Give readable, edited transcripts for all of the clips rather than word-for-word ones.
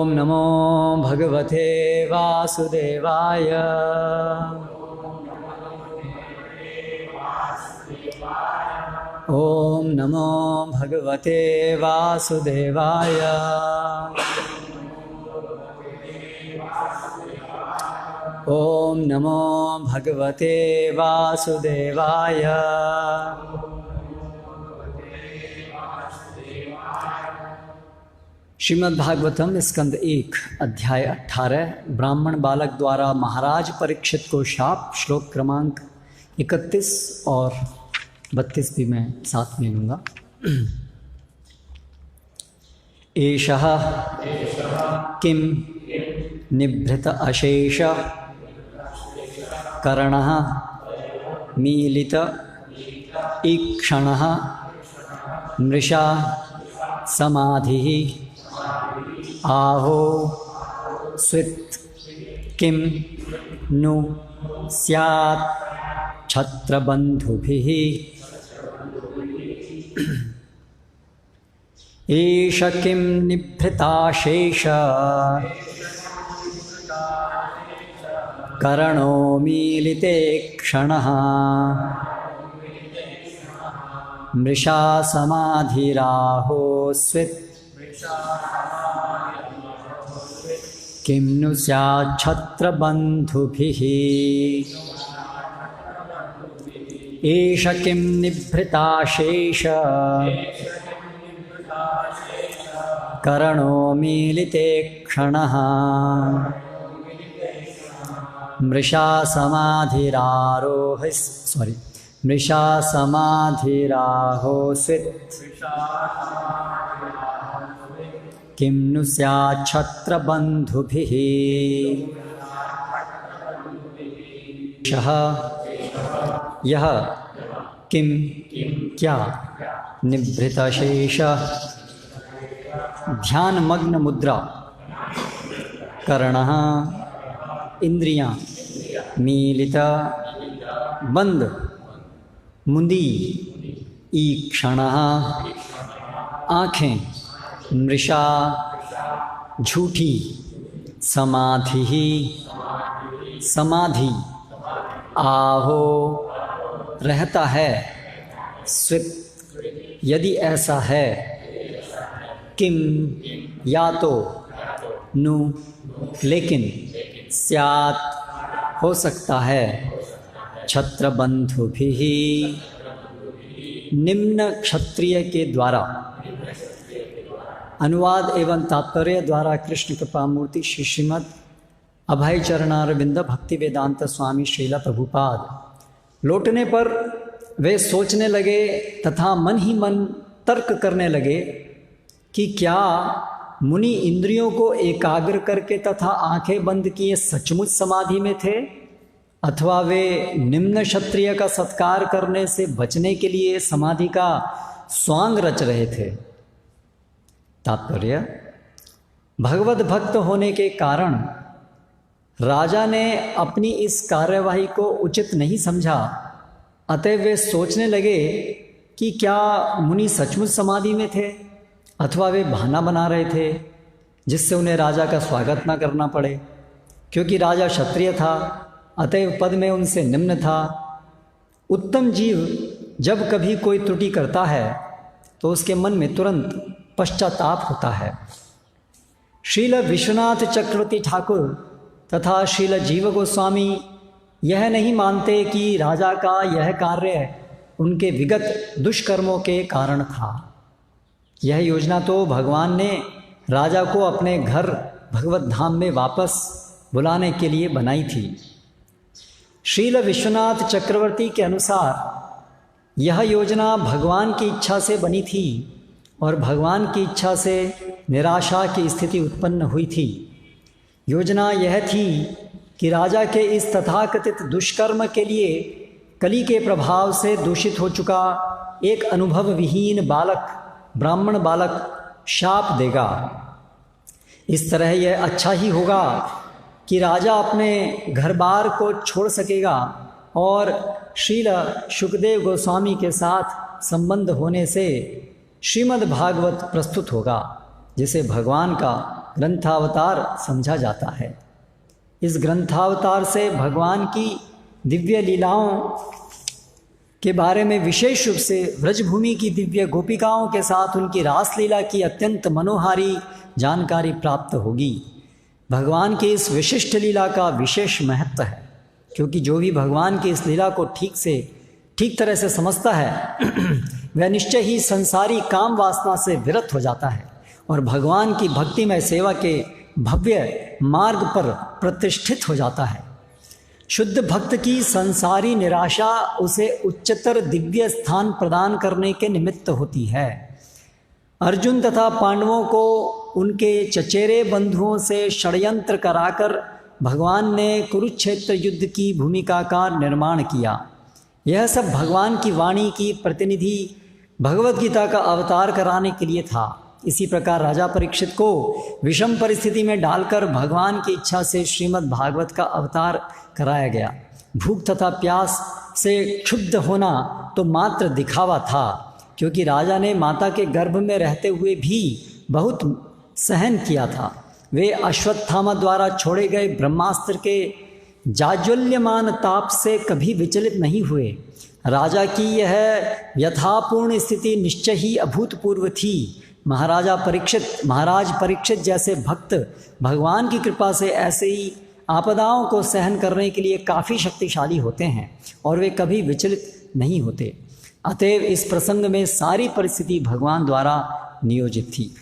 ओम नमो भगवते वासुदेवाय। ओम नमो भगवते वासुदेवाय। ओम नमो भगवते वासुदेवाय। श्रीमद् भागवतम स्कंद 1 अध्याय 18 ब्राह्मण बालक द्वारा महाराज परीक्षित को शाप। श्लोक क्रमांक 31 और 32 भी मैं साथ में लूँगा। एषः किं निभृत अशेष कर्णः मीलित ईक्षणः मृषा समाधिः आहो स्वित् किं नु स्यात् छत्रबन्धुभिः। एष किं निभृताशेष कर्णो मीलिते क्षणः मृषा समाधिराहो स्वित् किं नु स्यात् छत्रबन्धुभिः। एष किं निभृताशेष कर्णो मीलिते क्षणः मृषा समाधिराहो स्वित् किं नु स्यात् छत्रबन्धुभिः। यह किं क्या निभृतशेष ध्यानमग्न मुद्रा कर्णः इंद्रियां मीलित बंद मुंदी ईक्षणः आँखें मृषा झूठी समाधि समाधि आहो रहता है स्वित् यदि ऐसा है किम या तो नु लेकिन स्यात् हो सकता है छत्रबंधुभिः निम्न क्षत्रिय के द्वारा। अनुवाद एवं तात्पर्य द्वारा कृष्ण कृपा मूर्ति श्री श्रीमद् अभय चरणारविंद भक्ति वेदांत स्वामी श्रीला प्रभुपाद। लौटने पर वे सोचने लगे तथा मन ही मन तर्क करने लगे कि क्या मुनि इंद्रियों को एकाग्र करके तथा आंखें बंद किए सचमुच समाधि में थे, अथवा वे निम्न क्षत्रिय का सत्कार करने से बचने के लिए समाधि का स्वांग रच रहे थे। तात्पर्य, भगवत भक्त होने के कारण राजा ने अपनी इस कार्यवाही को उचित नहीं समझा, अतः वे सोचने लगे कि क्या मुनि सचमुच समाधि में थे अथवा वे बहाना बना रहे थे जिससे उन्हें राजा का स्वागत न करना पड़े, क्योंकि राजा क्षत्रिय था अतएव पद में उनसे निम्न था। उत्तम जीव जब कभी कोई त्रुटि करता है तो उसके मन में तुरंत पश्चाताप होता है। श्रील विश्वनाथ चक्रवर्ती ठाकुर तथा श्रील जीव गोस्वामी यह नहीं मानते कि राजा का यह कार्य उनके विगत दुष्कर्मों के कारण था। यह योजना तो भगवान ने राजा को अपने घर भगवत धाम में वापस बुलाने के लिए बनाई थी। श्रील विश्वनाथ चक्रवर्ती के अनुसार यह योजना भगवान की इच्छा से बनी थी और भगवान की इच्छा से निराशा की स्थिति उत्पन्न हुई थी। योजना यह थी कि राजा के इस तथाकथित दुष्कर्म के लिए कली के प्रभाव से दूषित हो चुका एक अनुभव विहीन बालक ब्राह्मण बालक शाप देगा। इस तरह यह अच्छा ही होगा कि राजा अपने घर बार को छोड़ सकेगा और श्रील शुकदेव गोस्वामी के साथ संबंध होने से श्रीमद् भागवत प्रस्तुत होगा, जिसे भगवान का ग्रंथावतार समझा जाता है। इस ग्रंथावतार से भगवान की दिव्य लीलाओं के बारे में विशेष रूप से व्रजभूमि की दिव्य गोपिकाओं के साथ उनकी रासलीला की अत्यंत मनोहारी जानकारी प्राप्त होगी। भगवान की इस विशिष्ट लीला का विशेष महत्व है, क्योंकि जो भी भगवान की इस लीला को ठीक तरह से समझता है वह निश्चय ही संसारी काम वासना से विरत हो जाता है और भगवान की भक्तिमय सेवा के भव्य मार्ग पर प्रतिष्ठित हो जाता है। शुद्ध भक्त की संसारी निराशा उसे उच्चतर दिव्य स्थान प्रदान करने के निमित्त होती है। अर्जुन तथा पांडवों को उनके चचेरे बंधुओं से षड्यंत्र कराकर भगवान ने कुरुक्षेत्र युद्ध की भूमिका का निर्माण किया। यह सब भगवान की वाणी की प्रतिनिधि भगवत गीता का अवतार कराने के लिए था। इसी प्रकार राजा परीक्षित को विषम परिस्थिति में डालकर भगवान की इच्छा से श्रीमद् भागवत का अवतार कराया गया। भूख तथा प्यास से क्षुब्ध होना तो मात्र दिखावा था, क्योंकि राजा ने माता के गर्भ में रहते हुए भी बहुत सहन किया था। वे अश्वत्थामा द्वारा छोड़े गए ब्रह्मास्त्र के जाज्वल्यमान ताप से कभी विचलित नहीं हुए। राजा की यह यथापूर्ण स्थिति निश्चय ही अभूतपूर्व थी। महाराज परीक्षित जैसे भक्त भगवान की कृपा से ऐसे ही आपदाओं को सहन करने के लिए काफ़ी शक्तिशाली होते हैं और वे कभी विचलित नहीं होते। अतएव इस प्रसंग में सारी परिस्थिति भगवान द्वारा नियोजित थी।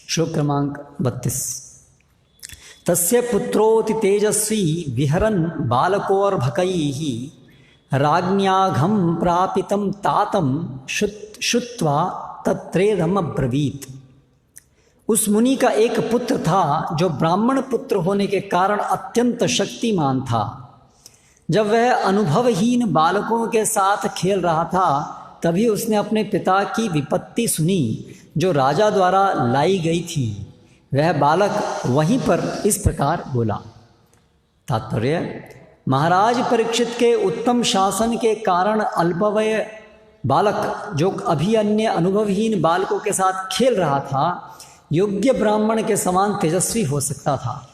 श्लोक क्रमांक 32। तस्य पुत्रोति तेजस्वी विहरन् बालकोर्भकैः राज्ञाघं प्रापितं तातं श्रुत्वा तत्रेदम् अब्रवीत्। उस मुनि का एक पुत्र था जो ब्राह्मण पुत्र होने के कारण अत्यंत शक्तिमान था। जब वह अनुभवहीन बालकों के साथ खेल रहा था, तभी उसने अपने पिता की विपत्ति सुनी जो राजा द्वारा लाई गई थी। वह बालक वहीं पर इस प्रकार बोला। तात्पर्य, महाराज परीक्षित के उत्तम शासन के कारण अल्पवय बालक जो अभी अन्य अनुभवहीन बालकों के साथ खेल रहा था, योग्य ब्राह्मण के समान तेजस्वी हो सकता था।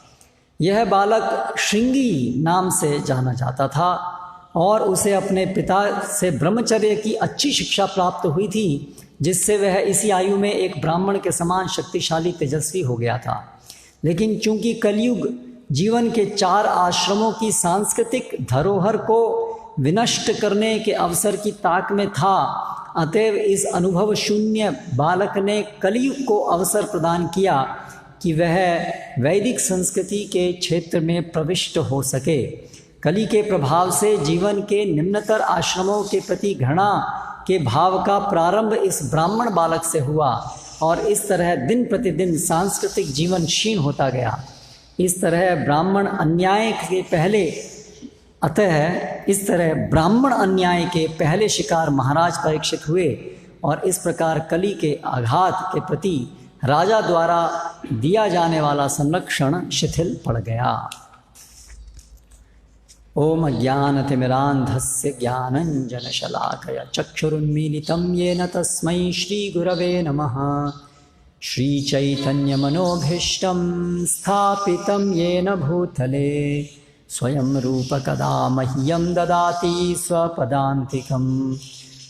यह बालक श्रृंगी नाम से जाना जाता था और उसे अपने पिता से ब्रह्मचर्य की अच्छी शिक्षा प्राप्त हुई थी, जिससे वह इसी आयु में एक ब्राह्मण के समान शक्तिशाली तेजस्वी हो गया था। लेकिन चूंकि कलयुग जीवन के 4 आश्रमों की सांस्कृतिक धरोहर को विनष्ट करने के अवसर की ताक में था, अतएव इस अनुभव शून्य बालक ने कलयुग को अवसर प्रदान किया कि वह वैदिक संस्कृति के क्षेत्र में प्रविष्ट हो सके। कली के प्रभाव से जीवन के निम्नतर आश्रमों के प्रति घृणा के भाव का प्रारंभ इस ब्राह्मण बालक से हुआ और इस तरह दिन प्रतिदिन सांस्कृतिक जीवन क्षीण होता गया। इस तरह ब्राह्मण अन्याय के पहले शिकार महाराज परीक्षित हुए और इस प्रकार कली के आघात के प्रति राजा द्वारा दिया जाने वाला संरक्षण शिथिल पड़ गया। ओम अज्ञानतिमिरान्धस्य ज्ञानञ्जनशलाकया चक्षुरुन्मीलितं येन तस्मै श्रीगुरवे नमः। श्रीचैतन्यमनोभीष्टं स्थापितं येन भूतले स्वयं रूप कदा मह्यं ददाति स्वपदान्तिकं।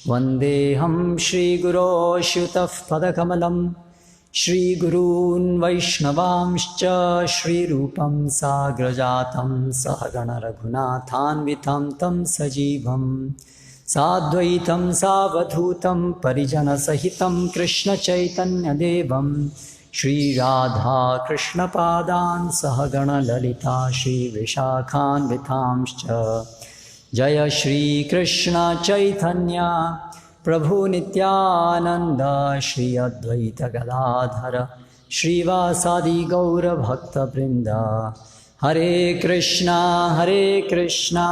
वन्देऽहं श्रीगुरो श्रुतः पदकमलं श्रीगुरून् वैष्णवांश्च श्रीरूपं साग्रजातं सहगण रघुनाथान्वितं तं सजीवं साद्वैतं सावधूतं परिजनसहितं कृष्णचैतन्यदेवं श्रीराधाकृष्णपादान् सहगण ललिता श्रीविशाखान्वितांश्च। जय श्रीकृष्ण चैतन्य प्रभु नित्यानंद श्री अद्वैत गदाधर श्रीवासादि गौर भक्तवृंद। हरे कृष्णा कृष्णा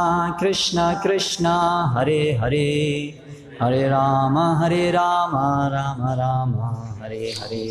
कृष्णा हरे हरे, हरे राम राम राम हरे हरे।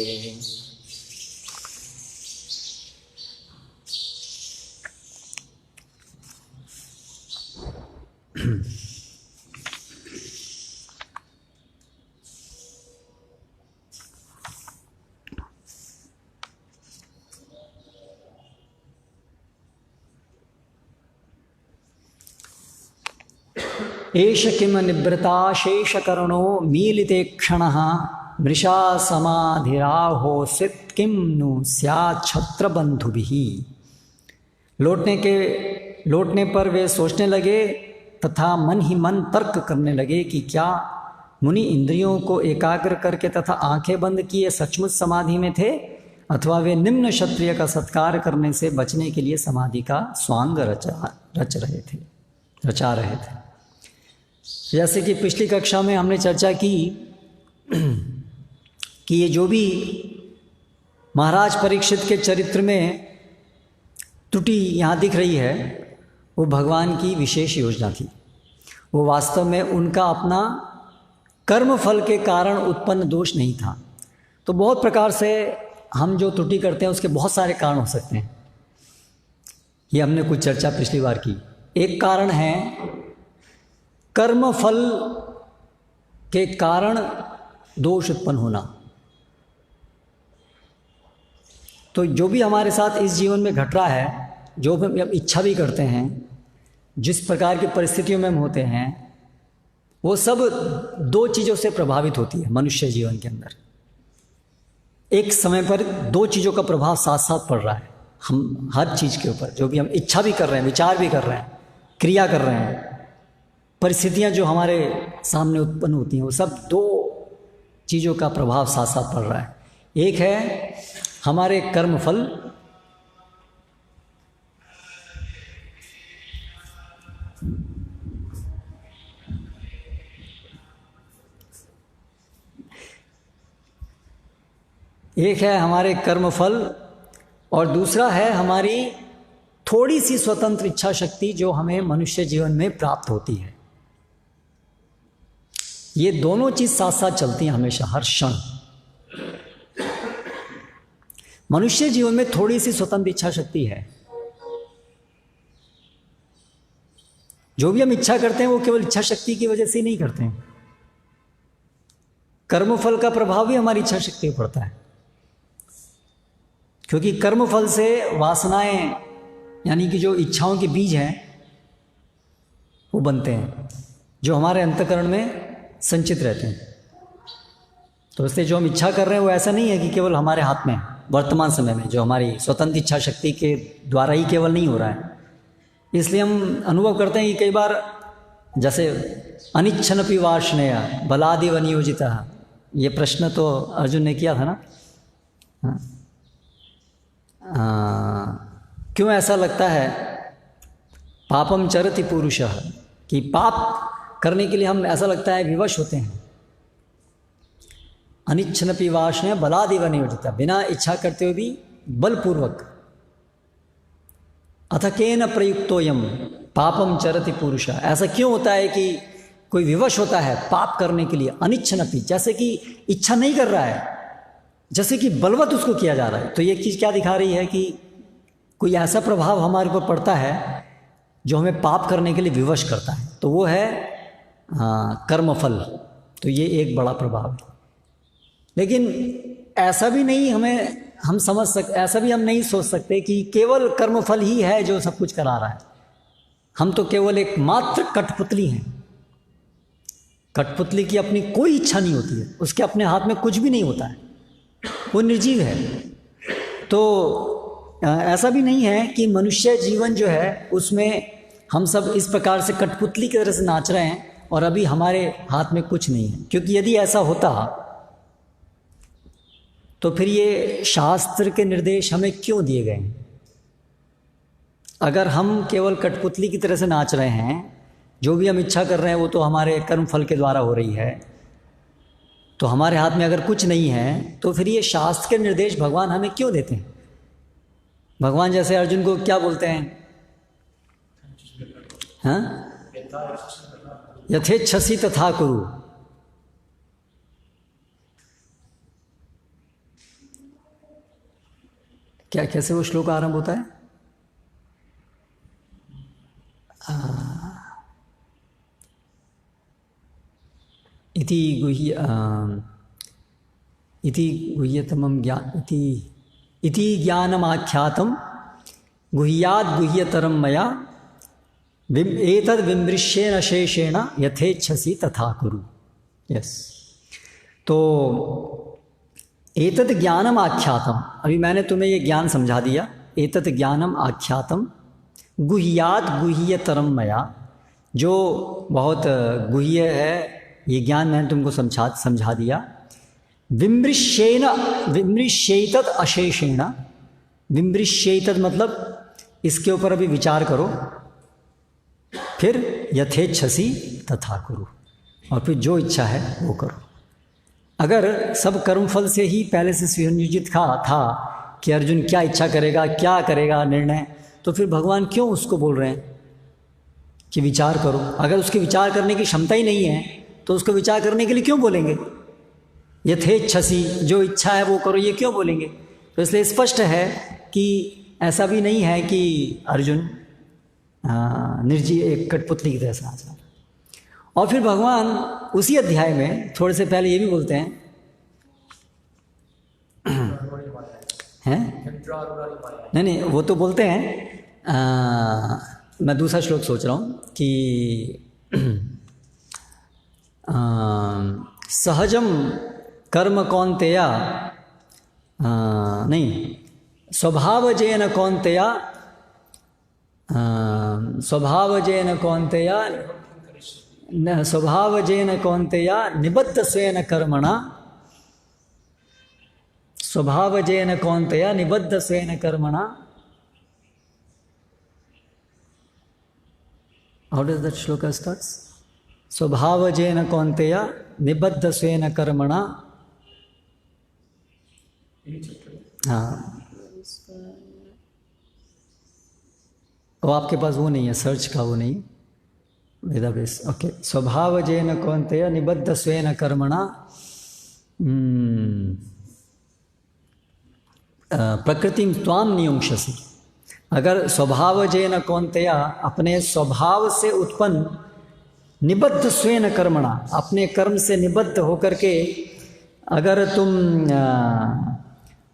एष किम निवृता शेषकर्णो मीलिते क्षणः मृषा समाधिराहोसित किम नु स्यात् छत्रबंधुभिः। लौटने पर वे सोचने लगे तथा मन ही मन तर्क करने लगे कि क्या मुनि इंद्रियों को एकाग्र करके तथा आंखें बंद किए सचमुच समाधि में थे, अथवा वे निम्न क्षत्रिय का सत्कार करने से बचने के लिए समाधि का स्वांग रचा रहे थे। जैसे कि पिछली कक्षा में हमने चर्चा की कि ये जो भी महाराज परीक्षित के चरित्र में त्रुटि यहाँ दिख रही है वो भगवान की विशेष योजना थी। वो वास्तव में उनका अपना कर्म फल के कारण उत्पन्न दोष नहीं था। तो बहुत प्रकार से हम जो त्रुटि करते हैं उसके बहुत सारे कारण हो सकते हैं। ये हमने कुछ चर्चा पिछली बार की। एक कारण है कर्म फल के कारण दोष उत्पन्न होना। तो जो भी हमारे साथ इस जीवन में घट रहा है, जो भी हम इच्छा भी करते हैं, जिस प्रकार की परिस्थितियों में हम होते हैं, वो सब दो चीज़ों से प्रभावित होती है मनुष्य जीवन के अंदर। एक समय पर दो चीज़ों का प्रभाव साथ साथ पड़ रहा है हम हर चीज़ के ऊपर। जो भी हम इच्छा भी कर रहे हैं, विचार भी कर रहे हैं, क्रिया कर रहे हैं, परिस्थितियाँ जो हमारे सामने उत्पन्न होती हैं, वो सब दो चीज़ों का प्रभाव साथ साथ पड़ रहा है। एक है हमारे कर्म फल, एक है हमारे कर्म फल और दूसरा है हमारी थोड़ी सी स्वतंत्र इच्छा शक्ति जो हमें मनुष्य जीवन में प्राप्त होती है। ये दोनों चीज साथ साथ चलती हैं हमेशा, हर क्षण। मनुष्य जीवन में थोड़ी सी स्वतंत्र इच्छा शक्ति है। जो भी हम इच्छा करते हैं वो केवल इच्छा शक्ति की वजह से ही नहीं करते हैं। कर्मफल का प्रभाव भी हमारी इच्छा शक्ति पर पड़ता है, क्योंकि कर्मफल से वासनाएं यानी कि जो इच्छाओं के बीज हैं वो बनते हैं, जो हमारे अंतःकरण में संचित रहते हैं। तो इसलिए जो हम इच्छा कर रहे हैं वो ऐसा नहीं है कि केवल हमारे हाथ में, वर्तमान समय में जो हमारी स्वतंत्र इच्छा शक्ति के द्वारा ही केवल नहीं हो रहा है। इसलिए हम अनुभव करते हैं कि कई बार जैसे अनिच्छनपि वार्ष्णेय बलादिव नियोजितः, ये प्रश्न तो अर्जुन ने किया था ना। क्यों ऐसा लगता है पापम चरति पुरुषः, कि पाप करने के लिए हम ऐसा लगता है विवश होते हैं। अनिच्छनपि वार्ष्णेय बलादिव नियोजितः, बिना इच्छा करते हुए भी बलपूर्वक। अथ केन प्रयुक्तोयम पापम चरति पुरुषः, ऐसा क्यों होता है कि कोई विवश होता है पाप करने के लिए। अनिच्छनपि, जैसे कि इच्छा नहीं कर रहा है, जैसे कि बलवत उसको किया जा रहा है। तो ये चीज़ क्या दिखा रही है कि कोई ऐसा प्रभाव हमारे ऊपर पड़ता है जो हमें पाप करने के लिए विवश करता है। तो वो है कर्मफल। तो ये एक बड़ा प्रभाव है। लेकिन ऐसा भी नहीं ऐसा भी हम नहीं सोच सकते कि केवल कर्मफल ही है जो सब कुछ करा रहा है। हम तो केवल एक मात्र कठपुतली हैं। कठपुतली की अपनी कोई इच्छा नहीं होती है, उसके अपने हाथ में कुछ भी नहीं होता है, वो निर्जीव है। तो ऐसा भी नहीं है कि मनुष्य जीवन जो है उसमें हम सब इस प्रकार से कठपुतली की तरह से नाच रहे हैं और अभी हमारे हाथ में कुछ नहीं है। क्योंकि यदि ऐसा होता तो फिर ये शास्त्र के निर्देश हमें क्यों दिए गए हैं? अगर हम केवल कठपुतली की तरह से नाच रहे हैं, जो भी हम इच्छा कर रहे हैं वो तो हमारे कर्म फल के द्वारा हो रही है, तो हमारे हाथ में अगर कुछ नहीं है तो फिर ये शास्त्र के निर्देश भगवान हमें क्यों देते हैं? भगवान जैसे अर्जुन को क्या बोलते हैं? हाँ, यथेच्छसि तथा कुरु। क्या, कैसे वो श्लोक आरंभ होता है? इति गुह्यतमं इति ज्ञानमाख्यातं गुह्याद् गुह्यतरं मया एतद् विमृश्येन शेषेण यथेच्छसि तथा कुरु। यस, तो एतद् ज्ञानम आख्यातम, अभी मैंने तुम्हें ये ज्ञान समझा दिया। एतद् ज्ञानम आख्यातम गुह्यात् गुह्यतरम मया, जो बहुत गुह्य है ये ज्ञान मैंने तुमको समझा दिया। विमृश्येन, विमृश्येतद् अशेषेण, विमृश्येतद् मतलब इसके ऊपर अभी विचार करो, फिर यथेच्छसि तथा कुरु, और फिर जो इच्छा है वो करो। अगर सब कर्मफल से ही पहले से सुनियोजित था कि अर्जुन क्या इच्छा करेगा, क्या करेगा निर्णय, तो फिर भगवान क्यों उसको बोल रहे हैं कि विचार करो? अगर उसके विचार करने की क्षमता ही नहीं है तो उसको विचार करने के लिए क्यों बोलेंगे? यथेच्छसि, जो इच्छा है वो करो, ये क्यों बोलेंगे? तो इसलिए स्पष्ट है कि ऐसा भी नहीं है कि अर्जुन निर्जीव एक कठपुतली की तरह से आचार। और फिर भगवान उसी अध्याय में थोड़े से पहले ये भी बोलते हैं, हैं? नहीं, वो तो बोलते हैं, मैं दूसरा श्लोक सोच रहा हूँ कि सहजम कर्म कौन्तेया, नहीं, स्वभावजेन कौन्तेया, स्वभावजेन कौन्तेया, स्वभावजेन कौन्तेया निबद्ध स्वेन कर्मणा, स्वभावजेन कौन्तेया निबद्ध स्वेन कर्मणा। How does that shloka starts? स्वभावजेन कौन्तेया निबद्ध स्वेन कर्मणा। हाँ, वो आपके पास वो नहीं है, सर्च का वो नहीं, वेदाबेस। ओके, स्वभावजेन कौन्तेया निबद्ध स्वेन कर्मणा प्रकृतिम त्वाम नियुंक्षसि। अगर स्वभावजेन कौन्तेया, अपने स्वभाव से उत्पन्न, निबद्ध स्वेन कर्मणा, अपने कर्म से निबद्ध होकर के अगर तुम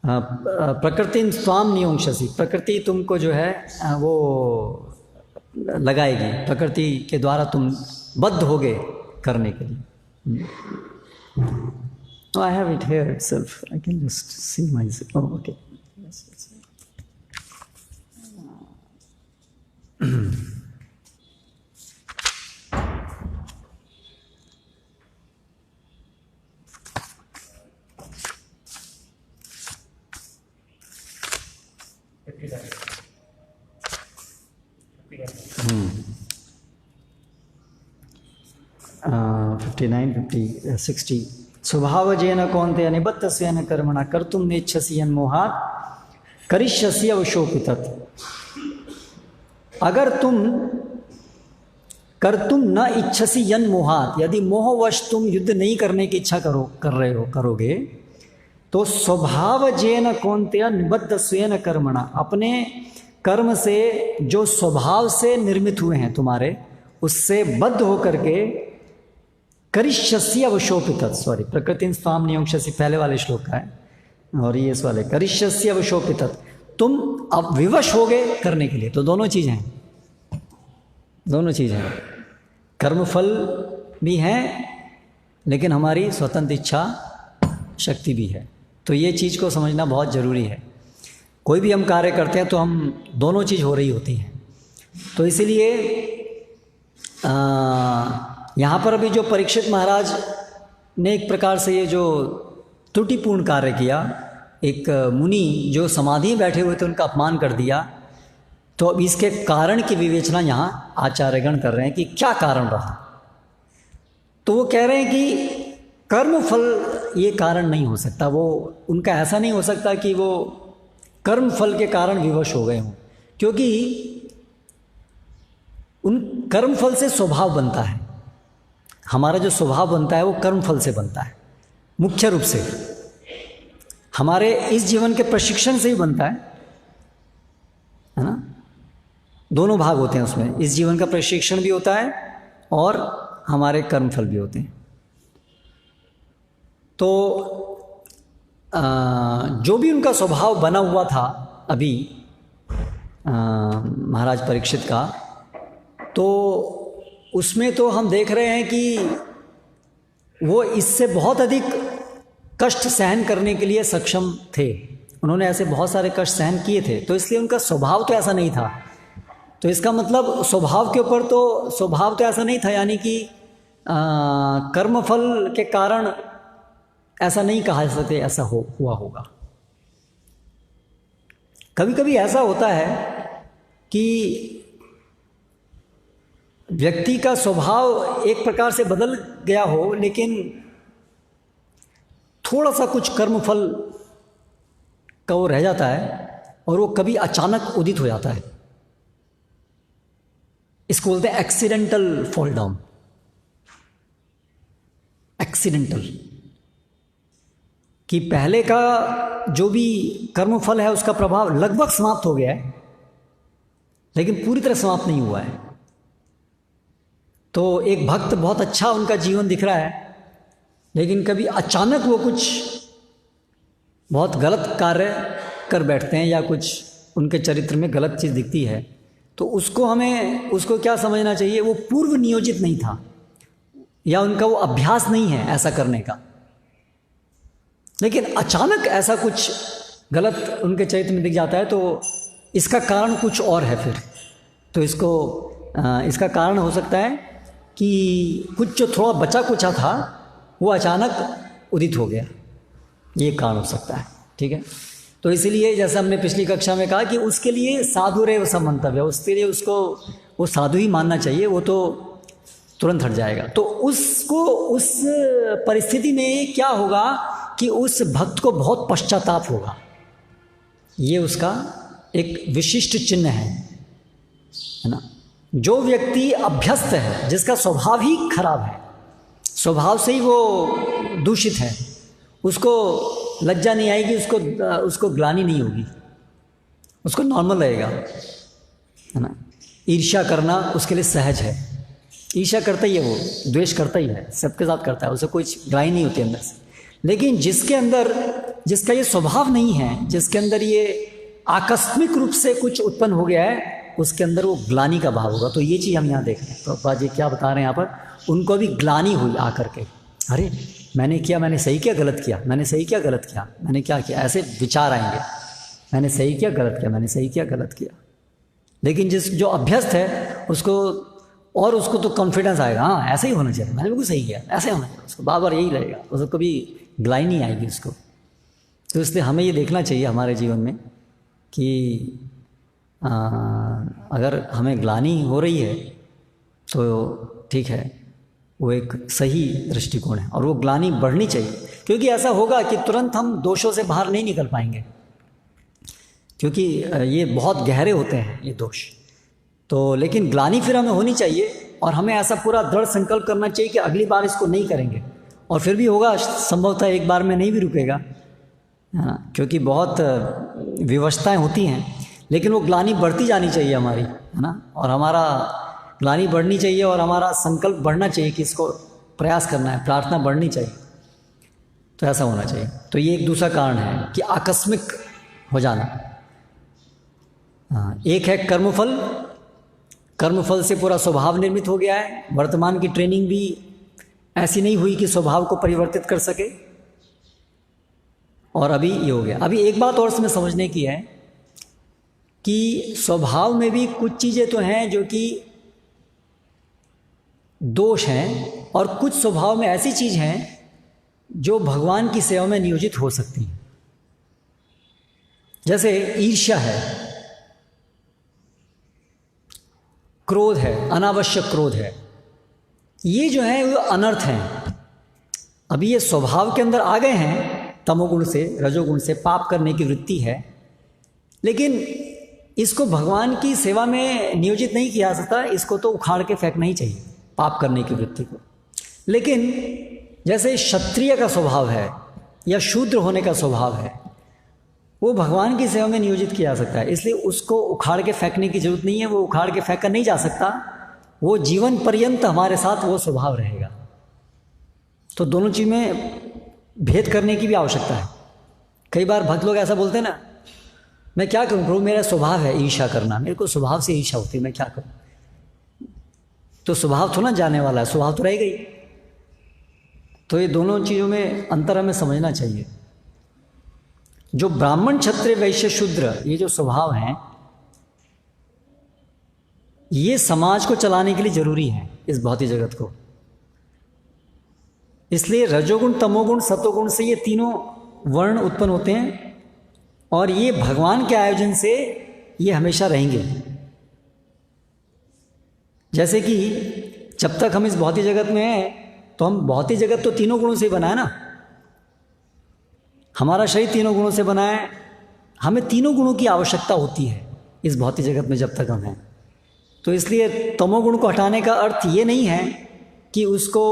प्रकृतिम त्वाम नियुंक्षसि, प्रकृति तुमको जो है वो लगाएगी, प्रकृति के द्वारा तुम बद्ध होगे करने के लिए। I have it here itself. I can just see myself. Oh, okay. Yes, yes. Hmm. 59, 50, 60. स्वभावजेन कौन्तेय निबद्ध स्वेन कर्मणा कर्तुम नेच्छसि यन्मोहात् करिष्यसि अवशोऽपि तत्। अगर तुम कर्तुम न इच्छसि यन्मोहात्, यदि मोहवश तुम युद्ध नहीं करने की इच्छा करोगे, तो स्वभावजेन कौन्तेय निबद्ध स्वेन कर्मणा, अपने कर्म से जो स्वभाव से निर्मित हुए हैं तुम्हारे, उससे बद्ध होकर के करिष्यसि अवशोऽपि तत्, सॉरी, प्रकृतिं स्वाम नियुंक्षसि पहले वाले श्लोक का है, और ये इस वाले करिष्यसि अवशोऽपि तत्, तुम अब विवश होगे करने के लिए। तो दोनों चीज़ हैं, दोनों चीज़ हैं, कर्मफल भी हैं लेकिन हमारी स्वतंत्र इच्छा शक्ति भी है। तो ये चीज़ को समझना बहुत ज़रूरी है। कोई भी हम कार्य करते हैं तो हम दोनों चीज़ हो रही होती हैं। तो इसीलिए यहाँ पर अभी जो परीक्षित महाराज ने एक प्रकार से ये जो त्रुटिपूर्ण कार्य किया, एक मुनि जो समाधि में बैठे हुए थे उनका अपमान कर दिया, तो अब इसके कारण की विवेचना यहाँ आचार्यगण कर रहे हैं कि क्या कारण रहा। तो वो कह रहे हैं कि कर्म फल ये कारण नहीं हो सकता, वो उनका ऐसा नहीं हो सकता कि वो कर्म फल के कारण विवश हो गए हों, क्योंकि उन कर्म फल से स्वभाव बनता है। हमारा जो स्वभाव बनता है वो कर्म फल से बनता है, मुख्य रूप से हमारे इस जीवन के प्रशिक्षण से ही बनता है ना। दोनों भाग होते हैं उसमें, इस जीवन का प्रशिक्षण भी होता है और हमारे कर्मफल भी होते हैं। तो जो भी उनका स्वभाव बना हुआ था अभी महाराज परीक्षित का, तो उसमें तो हम देख रहे हैं कि वो इससे बहुत अधिक कष्ट सहन करने के लिए सक्षम थे। उन्होंने ऐसे बहुत सारे कष्ट सहन किए थे, तो इसलिए उनका स्वभाव तो ऐसा नहीं था। तो इसका मतलब स्वभाव के ऊपर तो स्वभाव तो ऐसा नहीं था, यानी कि कर्मफल के कारण ऐसा नहीं कहा जा सकते ऐसा हुआ होगा। कभी कभी ऐसा होता है कि व्यक्ति का स्वभाव एक प्रकार से बदल गया हो, लेकिन थोड़ा सा कुछ कर्मफल का वो रह जाता है और वो कभी अचानक उदित हो जाता है। इसको बोलते हैं एक्सीडेंटल फॉल डाउन। एक्सीडेंटल कि पहले का जो भी कर्मफल है उसका प्रभाव लगभग समाप्त हो गया है, लेकिन पूरी तरह समाप्त नहीं हुआ है। तो एक भक्त बहुत अच्छा उनका जीवन दिख रहा है, लेकिन कभी अचानक वो कुछ बहुत गलत कार्य कर बैठते हैं या कुछ उनके चरित्र में गलत चीज़ दिखती है, तो उसको क्या समझना चाहिए, वो पूर्व नियोजित नहीं था या उनका वो अभ्यास नहीं है ऐसा करने का, लेकिन अचानक ऐसा कुछ गलत उनके चरित्र में दिख जाता है, तो इसका कारण कुछ और है फिर। तो इसका कारण हो सकता है कि कुछ जो थोड़ा बचा कुचा था वो अचानक उदित हो गया, ये कारण हो सकता है। ठीक है, तो इसीलिए जैसे हमने पिछली कक्षा में कहा कि उसके लिए साधु रेव समंतव्य, उसके लिए उसको वो साधु ही मानना चाहिए, वो तो तुरंत हट जाएगा। तो उसको उस परिस्थिति में क्या होगा कि उस भक्त को बहुत पश्चाताप होगा। ये उसका एक विशिष्ट चिन्ह है ना। जो व्यक्ति अभ्यस्त है, जिसका स्वभाव ही खराब है, स्वभाव से ही वो दूषित है, उसको लज्जा नहीं आएगी, उसको ग्लानि नहीं होगी, उसको नॉर्मल रहेगा, है ना। ईर्ष्या करना उसके लिए सहज है, ईर्ष्या करता ही है, वो द्वेष करता ही है, सबके साथ करता है, उसे कोई ग्लानि नहीं होती अंदर से। लेकिन जिसका ये स्वभाव नहीं है, जिसके अंदर ये आकस्मिक रूप से कुछ उत्पन्न हो गया है, उसके अंदर वो ग्लानि का भाव होगा। तो ये चीज़ हम यहाँ देख रहे हैं। प्रभुपाद जी क्या बता रहे हैं यहाँ पर, उनको भी ग्लानि हुई आकर के, अरे मैंने सही किया गलत किया, मैंने सही किया गलत किया, मैंने क्या किया, ऐसे विचार आएंगे, मैंने सही किया गलत किया, मैंने सही किया गलत किया। लेकिन जो अभ्यस्त है उसको तो कॉन्फिडेंस आएगा, हाँ ऐसे ही होना चाहिए, मैंने बिल्कुल सही किया, ऐसे होना चाहिए, उसको बार बार यही रहेगा, उसको कभी ग्लानि नहीं आएगी उसको। तो इसलिए हमें ये देखना चाहिए हमारे जीवन में कि अगर हमें ग्लानि हो रही है तो ठीक है, वो एक सही दृष्टिकोण है, और वो ग्लानि बढ़नी चाहिए, क्योंकि ऐसा होगा कि तुरंत हम दोषों से बाहर नहीं निकल पाएंगे, क्योंकि ये बहुत गहरे होते हैं ये दोष। तो लेकिन ग्लानि फिर हमें होनी चाहिए, और हमें ऐसा पूरा दृढ़ संकल्प करना चाहिए कि अगली बार इसको नहीं करेंगे, और फिर भी होगा, संभवतः एक बार में नहीं भी रुकेगा, हाँ, क्योंकि बहुत विवशताएँ होती हैं, लेकिन वो ग्लानि बढ़ती जानी चाहिए हमारी, है ना, और हमारा ग्लानि बढ़नी चाहिए, और हमारा संकल्प बढ़ना चाहिए कि इसको प्रयास करना है, प्रार्थना बढ़नी चाहिए। तो ऐसा होना चाहिए। तो ये एक दूसरा कारण है कि आकस्मिक हो जाना। हाँ, एक है कर्मफल से पूरा स्वभाव निर्मित हो गया है, वर्तमान की ट्रेनिंग भी ऐसी नहीं हुई कि स्वभाव को परिवर्तित कर सके, और अभी ये हो गया। अभी एक बात और इसमें समझने की है कि स्वभाव में भी कुछ चीज़ें तो हैं जो कि दोष हैं, और कुछ स्वभाव में ऐसी चीज़ हैं जो भगवान की सेवा में नियोजित हो सकती हैं। जैसे ईर्ष्या है, क्रोध है, अनावश्यक क्रोध है, ये जो है वो अनर्थ हैं। अभी ये स्वभाव के अंदर आ गए हैं, तमोगुण से, रजोगुण से पाप करने की वृत्ति है, लेकिन इसको भगवान की सेवा में नियोजित नहीं किया जा सकता, इसको तो उखाड़ के फेंकना ही चाहिए, पाप करने की वृत्ति को। लेकिन जैसे क्षत्रिय का स्वभाव है या शूद्र होने का स्वभाव है, वो भगवान की सेवा में नियोजित किया जा सकता है, इसलिए उसको उखाड़ के फेंकने की जरूरत नहीं है, वो उखाड़ के फेंका नहीं जा सकता, वो जीवन पर्यंत हमारे साथ वो स्वभाव रहेगा। तो दोनों चीज़ में भेद करने की भी आवश्यकता है। कई बार भक्त लोग ऐसा बोलते हैं ना, मैं क्या करूं प्रभु, मेरा स्वभाव है ईर्ष्या करना, मेरे को स्वभाव से ईर्ष्या होती है, मैं क्या करूं। तो स्वभाव थोड़ा जाने वाला है, स्वभाव तो रहेगा ही। तो ये दोनों चीज़ों में अंतर हमें समझना चाहिए। जो ब्राह्मण, क्षत्रिय, वैश्य, शूद्र, ये जो स्वभाव हैं, ये समाज को चलाने के लिए जरूरी है, इस भौतिक जगत को। इसलिए रजोगुण, तमोगुण, सतोगुण से ये तीनों वर्ण उत्पन्न होते हैं, और ये भगवान के आयोजन से ये हमेशा रहेंगे। जैसे कि जब तक हम इस भौतिक जगत में हैं, तो हम भौतिक जगत तो तीनों गुणों से बना है ना, हमारा शरीर तीनों गुणों से बना है, हमें तीनों गुणों की आवश्यकता होती है इस भौतिक जगत में जब तक हम हैं। तो इसलिए तमोगुण को हटाने का अर्थ ये नहीं है कि उसको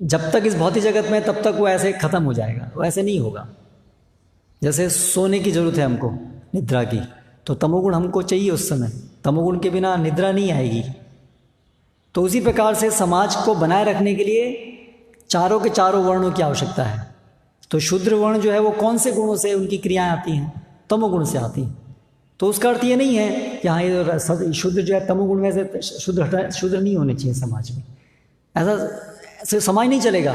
जब तक इस भौतिक जगत में तब तक वो ऐसे खत्म हो जाएगा, वो ऐसे नहीं होगा। जैसे सोने की जरूरत है हमको, निद्रा की, तो तमोगुण हमको चाहिए उस समय, तमोगुण के बिना निद्रा नहीं आएगी। तो उसी प्रकार से समाज को बनाए रखने के लिए चारों के चारों वर्णों की आवश्यकता है। तो शूद्र वर्ण जो है वो कौन से गुणों से उनकी क्रियाएं आती हैं? तमोगुण से आती हैं। तो उसका अर्थ ये नहीं है कि हाँ ये शूद्र जो है तमोगुण में से शूद्र नहीं होने चाहिए समाज में, ऐसा समाज नहीं चलेगा,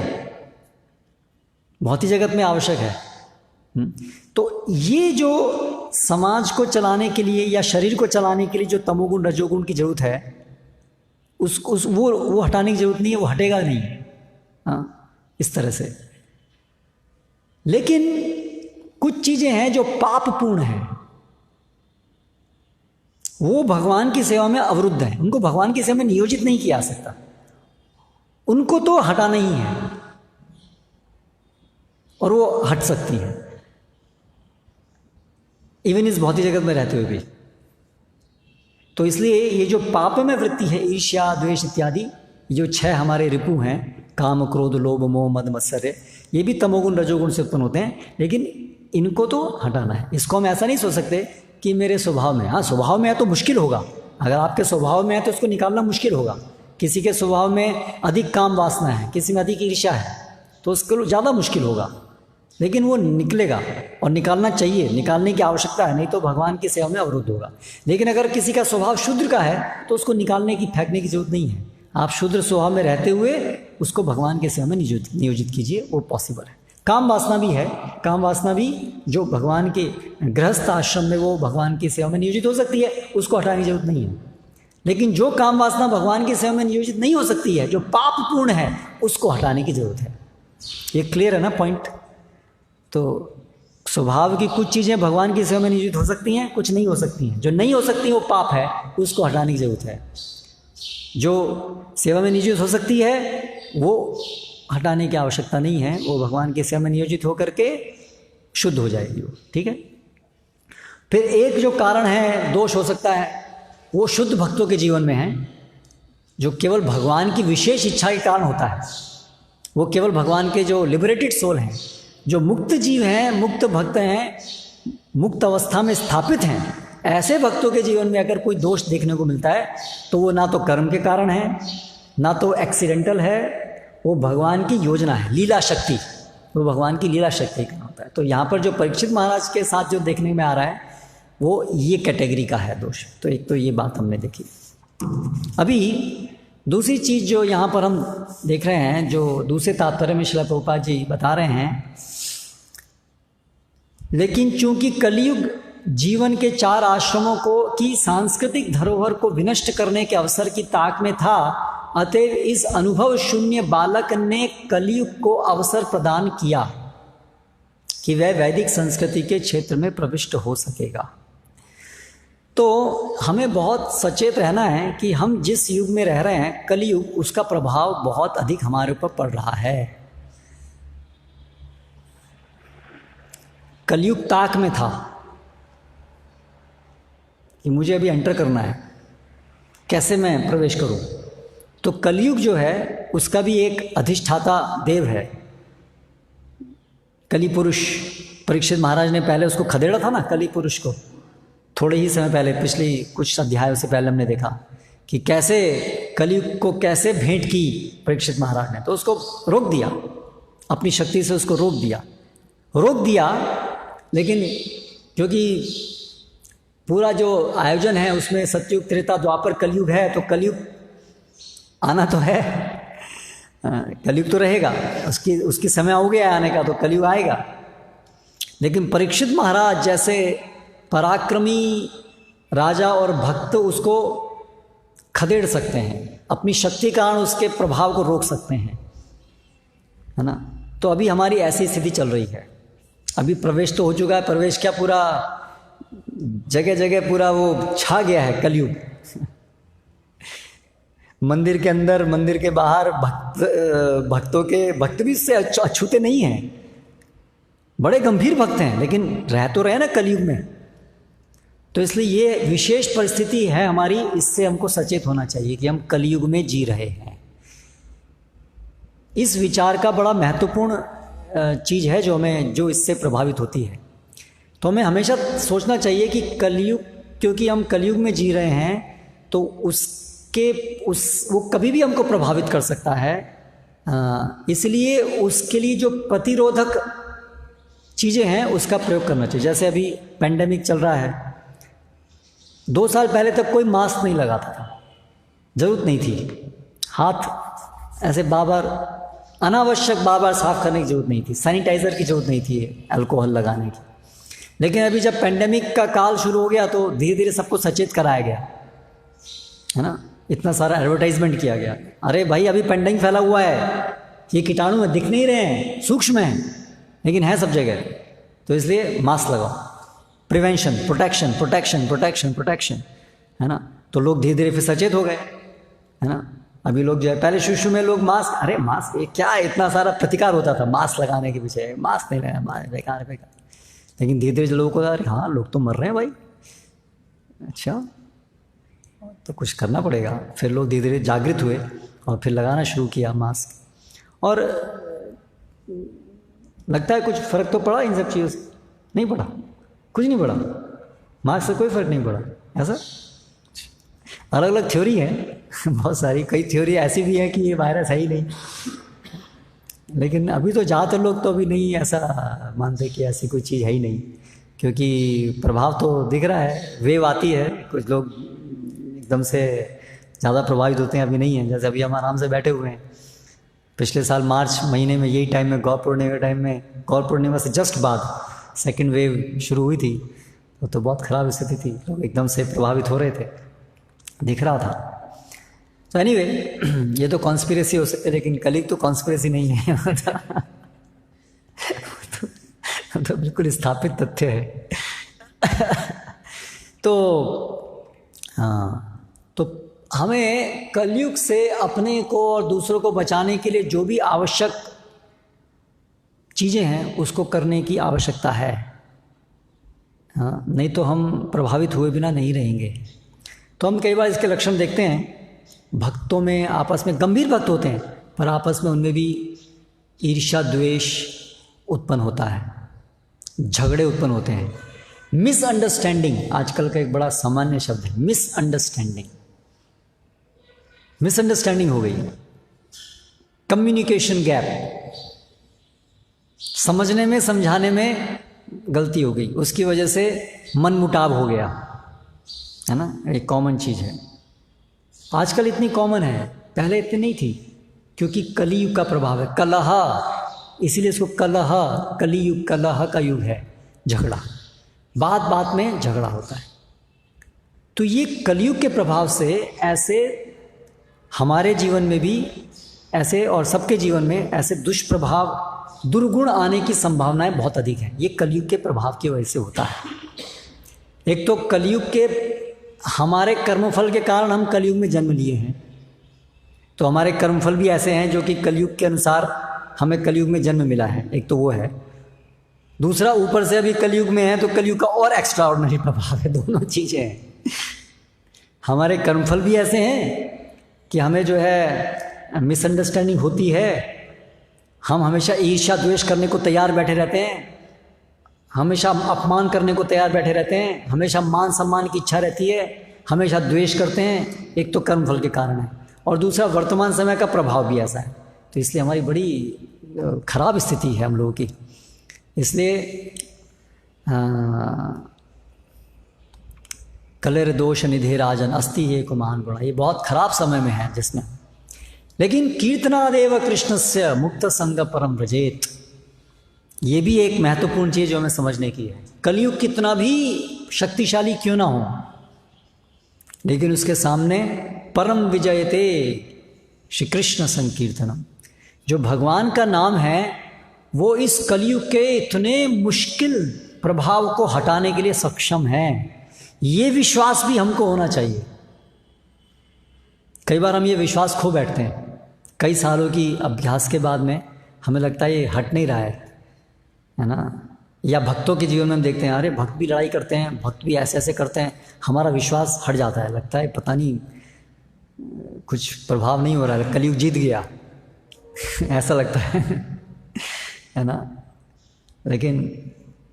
भौतिक जगत में आवश्यक है। तो ये जो समाज को चलाने के लिए या शरीर को चलाने के लिए जो तमोगुण रजोगुण की जरूरत है, वो हटाने की जरूरत नहीं है, वो हटेगा नहीं। हाँ, इस तरह से। लेकिन कुछ चीजें हैं जो पापपूर्ण हैं, वो भगवान की सेवा में अवरुद्ध हैं, उनको भगवान की सेवा में नियोजित नहीं किया जा सकता, उनको तो हटाना ही है, और वो हट सकती है इवन इस भौतिक जगत में रहते हुए भी। तो इसलिए ये जो पाप में वृत्ति है, ईर्ष्या, द्वेष इत्यादि, जो 6 हमारे रिपु हैं, काम, क्रोध, लोभ, मोह, मद, मत्सर्य, ये भी तमोगुण रजोगुण से उत्पन्न होते हैं। लेकिन इनको तो हटाना है। इसको हम ऐसा नहीं सोच सकते कि मेरे स्वभाव में, हाँ स्वभाव में है तो मुश्किल होगा, अगर आपके स्वभाव में है तो उसको निकालना मुश्किल होगा। किसी के स्वभाव में अधिक काम वासना है, किसी में अधिक ईर्ष्या है, तो उसको ज़्यादा मुश्किल होगा, लेकिन वो निकलेगा और निकालना चाहिए, निकालने की आवश्यकता है, नहीं तो भगवान की सेवा में अवरुद्ध होगा। लेकिन अगर किसी का स्वभाव शूद्र का है तो उसको निकालने की, फेंकने की जरूरत नहीं है। आप शूद्र स्वभाव में रहते हुए उसको भगवान की सेवा में नियोजित कीजिए, वो पॉसिबल है। काम वासना भी है, काम वासना भी जो भगवान के गृहस्थ आश्रम में वो भगवान की सेवा में नियोजित हो सकती है, उसको हटाने की जरूरत नहीं है। लेकिन जो काम वासना भगवान की सेवा में नियोजित नहीं हो सकती है, जो पापपूर्ण है, उसको हटाने की जरूरत है। ये क्लियर है ना पॉइंट? तो स्वभाव की कुछ चीज़ें भगवान की सेवा में नियोजित हो सकती हैं, कुछ नहीं हो सकती हैं। जो नहीं हो सकती वो पाप है, उसको हटाने की जरूरत है। जो सेवा में नियोजित हो सकती है वो हटाने की आवश्यकता नहीं है, वो भगवान की सेवा में नियोजित होकर के शुद्ध हो जाएगी वो, ठीक है। फिर एक जो कारण है, दोष हो सकता है, वो शुद्ध भक्तों के जीवन में है, जो केवल भगवान की विशेष इच्छा के कारण होता है। वो केवल भगवान के जो लिबरेटेड सोल हैं, जो मुक्त जीव हैं, मुक्त भक्त हैं, मुक्त अवस्था में स्थापित हैं, ऐसे भक्तों के जीवन में अगर कोई दोष देखने को मिलता है तो वो ना तो कर्म के कारण है, ना तो एक्सीडेंटल है, वो भगवान की योजना है, लीला शक्ति, वो भगवान की लीला शक्ति का होता है। तो यहाँ पर जो परीक्षित महाराज के साथ जो देखने में आ रहा है वो ये कैटेगरी का है दोष। तो एक तो ये बात हमने देखी। अभी दूसरी चीज़ जो यहाँ पर हम देख रहे हैं, जो दूसरे तात्पर्य में श्रील प्रभुपाद जी बता रहे हैं, लेकिन चूंकि कलयुग जीवन के 4 आश्रमों को की सांस्कृतिक धरोहर को विनष्ट करने के अवसर की ताक में था, अतएव इस अनुभव शून्य बालक ने कलयुग को अवसर प्रदान किया कि वह वैदिक संस्कृति के क्षेत्र में प्रविष्ट हो सकेगा। तो हमें बहुत सचेत रहना है कि हम जिस युग में रह रहे हैं, कलयुग, उसका प्रभाव बहुत अधिक हमारे ऊपर पड़ रहा है। कलयुग ताक में था कि मुझे अभी एंटर करना है, कैसे मैं प्रवेश करूं। तो कलयुग जो है उसका भी एक अधिष्ठाता देव है, कली पुरुष। परीक्षित महाराज ने पहले उसको खदेड़ा था ना, कली पुरुष को, थोड़े ही समय पहले, पिछली कुछ अध्यायों से पहले हमने देखा कि कैसे कलयुग को कैसे भेंट की परीक्षित महाराज ने। तो उसको रोक दिया, अपनी शक्ति से उसको रोक दिया। लेकिन क्योंकि पूरा जो आयोजन है उसमें सतयुग, त्रेता, द्वापर, कलयुग है, तो कलयुग आना तो है, कलयुग तो रहेगा, उसकी समय हो गया आने का, तो कलयुग आएगा। लेकिन परीक्षित महाराज जैसे पराक्रमी राजा और भक्त उसको खदेड़ सकते हैं, अपनी शक्ति के कारण उसके प्रभाव को रोक सकते हैं, है ना। तो अभी हमारी ऐसी स्थिति चल रही है। अभी प्रवेश तो हो चुका है, प्रवेश क्या, पूरा जगह जगह पूरा वो छा गया है कलयुग। मंदिर के अंदर, मंदिर के बाहर भक्त भी इससे अछूते नहीं हैं, बड़े गंभीर भक्त हैं, लेकिन रह तो रहे ना कलयुग में। तो इसलिए ये विशेष परिस्थिति है हमारी, इससे हमको सचेत होना चाहिए कि हम कलयुग में जी रहे हैं। इस विचार का बड़ा महत्वपूर्ण चीज़ है जो इससे प्रभावित होती है। तो हमें हमेशा सोचना चाहिए कि कलयुग, क्योंकि हम कलयुग में जी रहे हैं, तो वो कभी भी हमको प्रभावित कर सकता है। इसलिए उसके लिए जो प्रतिरोधक चीज़ें हैं उसका प्रयोग करना चाहिए। जैसे अभी पेंडेमिक चल रहा है, 2 साल पहले तक कोई मास्क नहीं लगाता था, ज़रूरत नहीं थी, हाथ ऐसे अनावश्यक बार साफ करने की ज़रूरत नहीं थी, सैनिटाइज़र की ज़रूरत नहीं थी, अल्कोहल लगाने की। लेकिन अभी जब पेंडेमिक का काल शुरू हो गया तो धीरे धीरे सबको सचेत कराया गया, है ना। इतना सारा एडवर्टाइजमेंट किया गया, अरे भाई अभी पेंडेमिक फैला हुआ है, ये कीटाणु में दिख नहीं रहे हैं, सूक्ष्म हैं, लेकिन है सब जगह, तो इसलिए मास्क लगाओ, prevention, protection protection protection protection, है ना। तो लोग धीरे धीरे फिर सचेत हो गए, है ना। अभी लोग जो है, पहले शुरू में लोग मास्क, अरे मास्क ये क्या, इतना सारा प्रतिकार होता था मास्क लगाने के पीछे, मास्क नहीं लगाया, बेकार बेकार। लेकिन धीरे धीरे लोगों को, अरे हाँ लोग तो मर रहे हैं भाई, अच्छा तो कुछ करना पड़ेगा। फिर लोग धीरे धीरे जागृत हुए और फिर लगाना शुरू किया मास्क, और लगता है कुछ फ़र्क तो पड़ा इन सब चीज़ों से? नहीं पड़ा, कुछ नहीं पड़ा, मास्क से कोई फ़र्क नहीं पड़ा। ऐसा अलग अलग थ्योरी है बहुत सारी, कई थ्योरी ऐसी भी है कि ये वायरस है ही नहीं, लेकिन अभी तो ज़्यादातर लोग तो अभी नहीं ऐसा मानते कि ऐसी कोई चीज़ है ही नहीं, क्योंकि प्रभाव तो दिख रहा है, वेव आती है, कुछ लोग एकदम से ज़्यादा प्रभावित होते हैं, अभी नहीं है। जैसे अभी हम आराम से बैठे हुए हैं, पिछले साल मार्च महीने में यही टाइम में, गौर पूर्णिमा के टाइम में, गौर पूर्णिमा से जस्ट बाद सेकेंड वेव शुरू हुई थी, तो बहुत ख़राब स्थिति थी, लोग एकदम से प्रभावित हो रहे थे, दिख रहा था। तो एनीवे, ये तो कॉन्स्पिरेसी हो सकती है, लेकिन कलयुग तो कॉन्स्पिरेसी नहीं है तो बिल्कुल स्थापित तथ्य है तो हाँ, तो हमें कलयुग से अपने को और दूसरों को बचाने के लिए जो भी आवश्यक चीज़ें हैं उसको करने की आवश्यकता है। हाँ, नहीं तो हम प्रभावित हुए बिना नहीं रहेंगे। तो हम कई बार इसके लक्षण देखते हैं, भक्तों में आपस में, गंभीर भक्त होते हैं पर आपस में उनमें भी ईर्ष्या द्वेष उत्पन्न होता है, झगड़े उत्पन्न होते हैं। मिसअंडरस्टैंडिंग आजकल का एक बड़ा सामान्य शब्द है, मिसअंडरस्टैंडिंग। मिसअंडरस्टैंडिंग हो गई, कम्युनिकेशन गैप, समझने में समझाने में गलती हो गई, उसकी वजह से मनमुटाव हो गया, है ना। एक कॉमन चीज़ है, आजकल इतनी कॉमन है, पहले इतनी नहीं थी, क्योंकि कलियुग का प्रभाव है, कलह, इसीलिए इसको कलह, कलियुग, कलह का युग है, झगड़ा, बात बात में झगड़ा होता है। तो ये कलियुग के प्रभाव से ऐसे हमारे जीवन में भी ऐसे, और सबके जीवन में ऐसे दुष्प्रभाव, दुर्गुण आने की संभावनाएं बहुत अधिक हैं। ये कलियुग के प्रभाव की वजह से होता है। एक तो कलियुग के हमारे कर्मफल के कारण हम कलियुग में जन्म लिए हैं, तो हमारे कर्मफल भी ऐसे हैं जो कि कलियुग के अनुसार हमें कलियुग में जन्म मिला है, एक तो वो है। दूसरा, ऊपर से अभी कलियुग में है तो कलियुग का और एक्स्ट्रा ऑर्डिनरी प्रभाव है। दोनों चीज़ें हैं, हमारे कर्मफल भी ऐसे हैं कि हमें जो है मिसअंडरस्टैंडिंग होती है, हम हमेशा ईर्ष्या द्वेष करने को तैयार बैठे रहते हैं, हमेशा अपमान करने को तैयार बैठे रहते हैं, हमेशा मान सम्मान की इच्छा रहती है, हमेशा द्वेष करते हैं। एक तो कर्मफल के कारण है, और दूसरा वर्तमान समय का प्रभाव भी ऐसा है। तो इसलिए हमारी बड़ी खराब स्थिति है हम लोगों की। इसलिए कलेर दोष निधे राजन अस्ति हे को महान गुण। ये बहुत खराब समय में है जिसमें, लेकिन कीर्तनादेव कृष्णस्य मुक्त संग परम व्रजेत, ये भी एक महत्वपूर्ण चीज़ जो हमें समझने की है। कलयुग कितना भी शक्तिशाली क्यों ना हो, लेकिन उसके सामने परम विजयते श्री कृष्ण संकीर्तनम, जो भगवान का नाम है वो इस कलयुग के इतने मुश्किल प्रभाव को हटाने के लिए सक्षम है। ये विश्वास भी हमको होना चाहिए। कई बार हम ये विश्वास खो बैठते हैं, कई सालों की अभ्यास के बाद में हमें लगता है ये हट नहीं रहा है ना। या भक्तों के जीवन में हम देखते हैं, अरे भक्त भी लड़ाई करते हैं, भक्त भी ऐसे ऐसे करते हैं, हमारा विश्वास हट जाता है, लगता है पता नहीं कुछ प्रभाव नहीं हो रहा है, कलयुग जीत गया ऐसा लगता है ना। लेकिन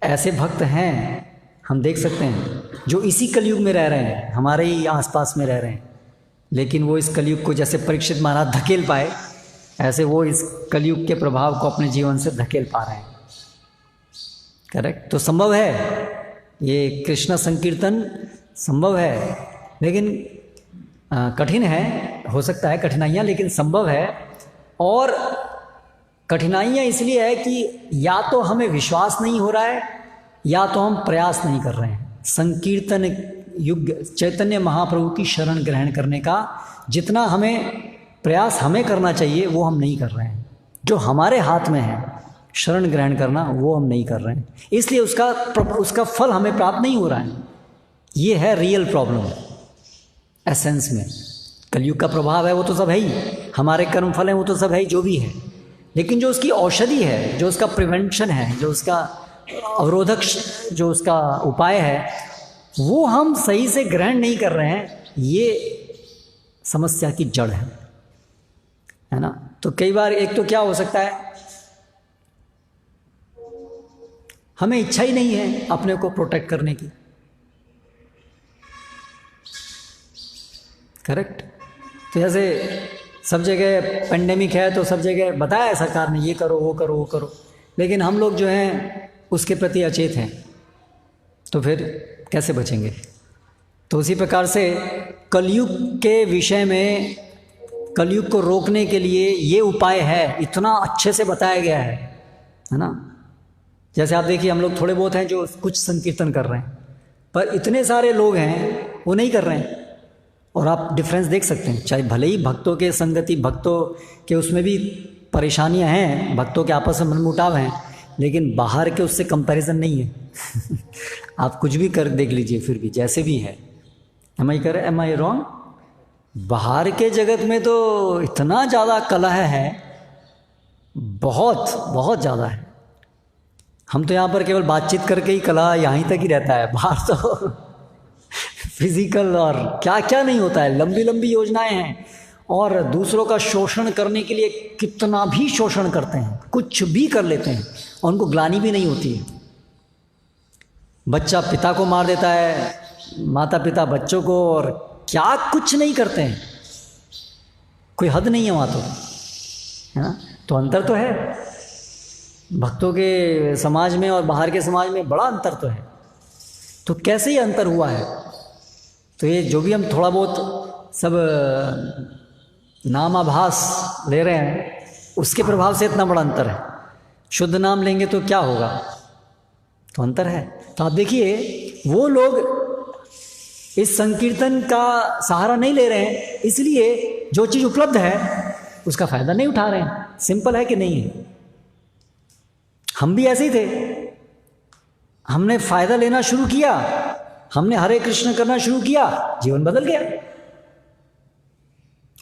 ऐसे भक्त हैं, हम देख सकते हैं, जो इसी कलयुग में रह रहे हैं, हमारे ही आसपास में रह रहे हैं, लेकिन वो इस कलयुग को जैसे परीक्षित महाराज धकेल पाए, ऐसे वो इस कलयुग के प्रभाव को अपने जीवन से धकेल पा रहे हैं। करेक्ट? तो संभव है, ये कृष्ण संकीर्तन संभव है, लेकिन कठिन है, हो सकता है कठिनाइयाँ, लेकिन संभव है। और कठिनाइयाँ इसलिए है कि या तो हमें विश्वास नहीं हो रहा है, या तो हम प्रयास नहीं कर रहे हैं। संकीर्तन युग चैतन्य महाप्रभु की शरण ग्रहण करने का जितना हमें प्रयास हमें करना चाहिए वो हम नहीं कर रहे हैं। जो हमारे हाथ में है शरण ग्रहण करना, वो हम नहीं कर रहे हैं, इसलिए उसका फल हमें प्राप्त नहीं हो रहा है। ये है रियल प्रॉब्लम एसेंस में। कलयुग का प्रभाव है वो तो सब है ही, हमारे कर्म फल हैं वो तो सब है ही, जो भी है, लेकिन जो उसकी औषधि है, जो उसका प्रिवेंशन है, जो उसका अवरोधक, जो उसका उपाय है, वो हम सही से ग्रहण नहीं कर रहे हैं। ये समस्या की जड़ है ना। तो कई बार एक तो क्या हो सकता है, हमें इच्छा ही नहीं है अपने को प्रोटेक्ट करने की। करेक्ट? तो जैसे सब जगह पेंडेमिक है तो सब जगह बताया है सरकार ने, ये करो वो करो वो करो, लेकिन हम लोग जो हैं उसके प्रति अचेत हैं, तो फिर कैसे बचेंगे? तो उसी प्रकार से कलयुग के विषय में, कलयुग को रोकने के लिए ये उपाय है, इतना अच्छे से बताया गया है ना। जैसे आप देखिए, हम लोग थोड़े बहुत हैं जो कुछ संकीर्तन कर रहे हैं, पर इतने सारे लोग हैं वो नहीं कर रहे हैं। और आप डिफरेंस देख सकते हैं, चाहे भले ही भक्तों के संगति, भक्तों के उसमें भी परेशानियां हैं, भक्तों के आपस में मनमुटाव हैं, लेकिन बाहर के उससे कंपैरिजन नहीं है आप कुछ भी कर देख लीजिए, फिर भी जैसे भी है। Am I wrong? बाहर के जगत में तो इतना ज़्यादा कलह है, बहुत बहुत ज़्यादा है। हम तो यहाँ पर केवल बातचीत करके ही कलह यहीं तक ही रहता है, बाहर तो फिजिकल और क्या क्या नहीं होता है, लंबी लंबी योजनाएं हैं, और दूसरों का शोषण करने के लिए कितना भी शोषण करते हैं, कुछ भी कर लेते हैं, और उनको ग्लानि भी नहीं होती है। बच्चा पिता को मार देता है, माता पिता बच्चों को, और क्या कुछ नहीं करते हैं, कोई हद नहीं है वहाँ तो, है ना। तो अंतर तो है, भक्तों के समाज में और बाहर के समाज में बड़ा अंतर तो है। तो कैसे ये अंतर हुआ है? तो ये जो भी हम थोड़ा बहुत सब नामाभास ले रहे हैं, उसके प्रभाव से इतना बड़ा अंतर है। शुद्ध नाम लेंगे तो क्या होगा? तो अंतर है। तो आप देखिए, वो लोग इस संकीर्तन का सहारा नहीं ले रहे हैं, इसलिए जो चीज़ उपलब्ध है उसका फायदा नहीं उठा रहे हैं। सिंपल है कि नहीं है? हम भी ऐसे ही थे, हमने फायदा लेना शुरू किया, हमने हरे कृष्ण करना शुरू किया, जीवन बदल गया।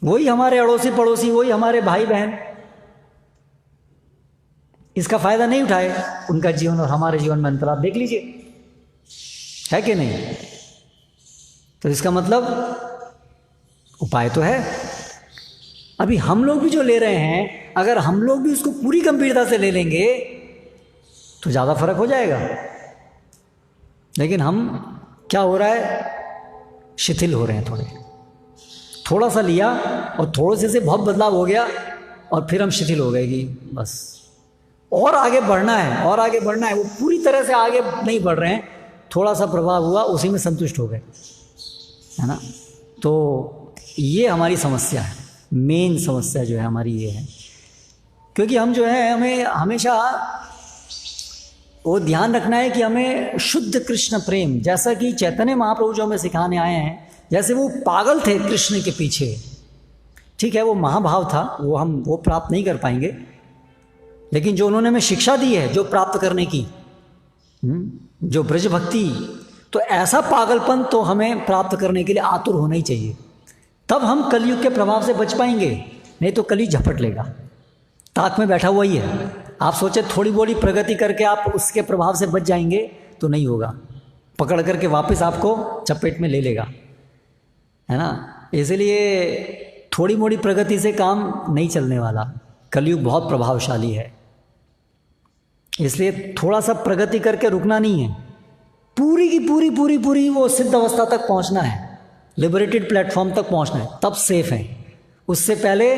वही हमारे अड़ोसी पड़ोसी, वही हमारे भाई बहन इसका फायदा नहीं उठाए, उनका जीवन और हमारे जीवन में अंतर आप देख लीजिए, है कि नहीं? तो इसका मतलब उपाय तो है। अभी हम लोग भी जो ले रहे हैं, अगर हम लोग भी उसको पूरी गंभीरता से ले लेंगे तो ज़्यादा फर्क हो जाएगा। लेकिन हम क्या हो रहा है, शिथिल हो रहे हैं, थोड़ा सा लिया और थोड़े से बहुत बदलाव हो गया, और फिर हम शिथिल हो गए कि बस और आगे बढ़ना है, और आगे बढ़ना है। वो पूरी तरह से आगे नहीं बढ़ रहे हैं, थोड़ा सा प्रभाव हुआ, उसी में संतुष्ट हो गए। है ना। तो ये हमारी समस्या है, मेन समस्या जो है हमारी ये है, क्योंकि हम जो है हमें हमेशा वो ध्यान रखना है कि हमें शुद्ध कृष्ण प्रेम, जैसा कि चैतन्य महाप्रभु जो हमें सिखाने आए हैं, जैसे वो पागल थे कृष्ण के पीछे, ठीक है वो महाभाव था, वो हम वो प्राप्त नहीं कर पाएंगे, लेकिन जो उन्होंने हमें शिक्षा दी है जो प्राप्त करने की, जो ब्रज भक्ति, तो ऐसा पागलपन तो हमें प्राप्त करने के लिए आतुर होना ही चाहिए, तब हम कलयुग के प्रभाव से बच पाएंगे, नहीं तो कलयुग झपट लेगा, ताक में बैठा हुआ ही है। आप सोचे थोड़ी बोली प्रगति करके आप उसके प्रभाव से बच जाएंगे, तो नहीं होगा, पकड़ करके वापस आपको चपेट में ले लेगा, है ना। इसलिए थोड़ी मोड़ी प्रगति से काम नहीं चलने वाला, कलयुग बहुत प्रभावशाली है, इसलिए थोड़ा सा प्रगति करके रुकना नहीं है, पूरी की पूरी वो सिद्ध अवस्था तक पहुंचना है, लिबरेटेड प्लेटफॉर्म तक पहुंचना है, तब सेफ है, उससे पहले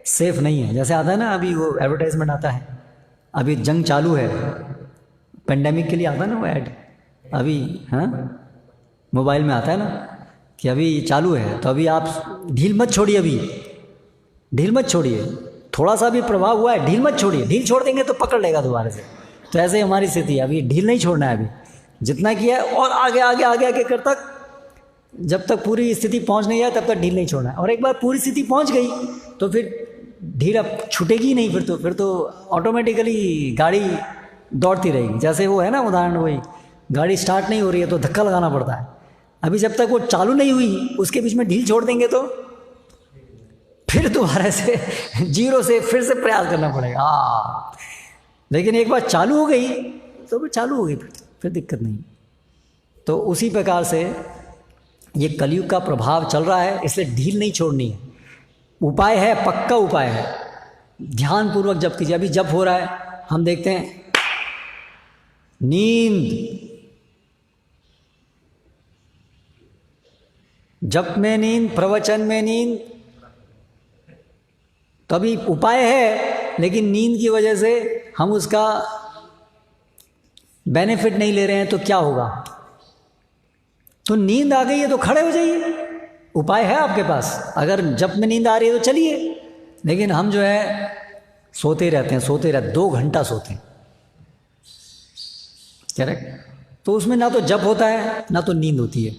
सेफ नहीं है। जैसे आता है ना अभी वो एडवर्टाइजमेंट आता है, अभी जंग चालू है, पेंडेमिक के लिए आता है ना वो ऐड अभी, हाँ मोबाइल में आता है ना कि अभी चालू है, तो अभी आप ढील मत छोड़िए, अभी ढील मत छोड़िए, थोड़ा सा भी प्रभाव हुआ है ढील मत छोड़िए, ढील छोड़ देंगे तो पकड़ लेगा दोबारा से। तो ऐसे ही हमारी स्थिति है, अभी ढील नहीं छोड़ना है, अभी जितना किया है और आगे आगे आगे आगे कर तक, जब तक पूरी स्थिति पहुंच नहीं जाए तब तक ढील नहीं छोड़ना है, और एक बार पूरी स्थिति पहुंच गई तो फिर ढील अब छूटेगी ही नहीं, फिर तो ऑटोमेटिकली गाड़ी दौड़ती रहेगी। जैसे वो है ना उदाहरण, वही गाड़ी स्टार्ट नहीं हो रही है तो धक्का लगाना पड़ता है, अभी जब तक वो चालू नहीं हुई उसके बीच में ढील छोड़ देंगे तो फिर दोबारा से जीरो से फिर से प्रयास करना पड़ेगा। लेकिन एक बार चालू हो गई तो फिर चालू हो गई, फिर दिक्कत नहीं। तो उसी प्रकार से ये कलयुग का प्रभाव चल रहा है, इसलिए ढील नहीं छोड़नी है। उपाय है, पक्का उपाय है, ध्यानपूर्वक जप कीजिए। अभी जप हो रहा है, हम देखते हैं नींद, जप में नींद, प्रवचन में नींद, तो अभी उपाय है लेकिन नींद की वजह से हम उसका बेनिफिट नहीं ले रहे हैं, तो क्या होगा? तो नींद आ गई है तो खड़े हो जाइए, उपाय है आपके पास। अगर जब में नींद आ रही है तो चलिए, लेकिन हम जो है सोते रहते हैं, सोते रहते 2 घंटा सोते हैं, करेक्ट। तो उसमें ना तो जप होता है ना तो नींद होती है,